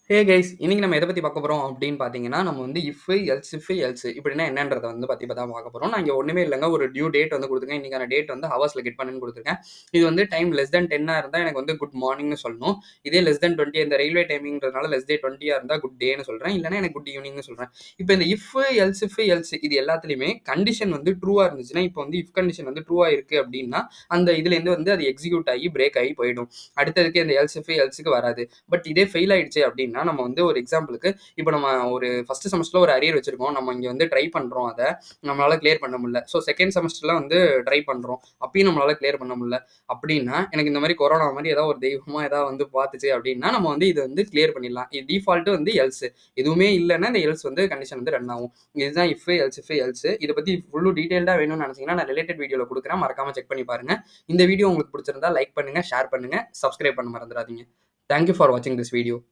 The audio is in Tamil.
Hey guys! இன்னைக்கு நம்ம எத பத்தி பார்க்க போறோம் அப்படின்னு பார்த்தீங்கன்னா, நம்ம வந்து எல்ஸ் இப்படின்னா என்னன்றத வந்து பத்தி தான் பார்க்க போறோம். நான் இங்க ஒண்ணுமே இல்லங்க. ஒரு டியூ டேட் வந்து குடுத்துருக்கேன். இன்னைக்கான டேட் வந்து ஹவர்ஸ்ல கெட் பண்ணுன்னு குடுத்துருக்கேன். இது வந்து டைம் லெஸ் தென் 10 இருந்தா எனக்கு வந்து குட் மார்னிங்னு சொல்லணும். இதே லெஸ் தென் 20 இந்த ரயில்வே டைமிங்ன்றதுனால லெஸ் தென் 20 இருந்தா குட் டேன்னு சொல்றேன். இல்லன்னா எனக்கு குட் ஈவினிங்னு சொல்றேன். இப்ப இந்த எல்ஸ் இது எல்லாத்துலயுமே கண்டிஷன் வந்து ட்ரூவா இருந்துச்சுன்னா, இப்ப வந்து இஃப் கண்டிஷன் வந்து ட்ரூவா இருக்கு அப்படின்னா, அந்த இதுலேருந்து வந்து அது எக்ஸிக்யூட் ஆகி பிரேக் ஆகி போயிடும். அடுத்ததுக்கு இந்த எல்ஸ்க்கு வராது. பட் இதே ஃபெயில் ஆயிடுச்சு அப்படின்னா, நம்ம வந்து ஒரு எக்ஸாம்பிளுக்கு இப்போ நம்ம ஒரு ஃபர்ஸ்ட் செமஸ்டர்ல ஒரு அரியர் வச்சிருக்கோம். நம்ம இங்க வந்து ட்ரை பண்றோம் அத. நம்மளால கிளியர் பண்ண முடியல. ஸோ செகண்ட் செமஸ்டர்ல வந்து ட்ரை பண்றோம். அப்பயும் நம்மளால கிளியர் பண்ண முடியல. அப்படின்னா, எனக்கு இந்த மாரி கொரோனா மாரி ஏதாவது ஒரு தெய்வமா ஏதாவது வந்து பார்த்துச்சு அப்படின்னா, நம்ம வந்து இத வந்து கிளியர் பண்ணிடலாம். இது டிஃபால்ட் வந்து எல்ஸ். எதுவுமே இல்லன்னா இந்த எல்ஸ் வந்து கண்டிஷன் வந்து ரன் ஆகும். இதுதான் எல்ஸ். இத பத்தி ஃபுல்லு டீடைல்டா வேணும்னு நினைச்சீங்கன்னா, நான் ரிலேட்டட் வீடியோல குடுக்குறேன். மறக்காம செக் பண்ணி பாருங்க. இந்த வீடியோ உங்களுக்கு பிடிச்சிருந்தா லைக் பண்ணுங்க, ஷேர் பண்ணுங்க, சப்ஸ்கிரைப் பண்ண மறந்துடாதீங்க. Thank you for watching this video.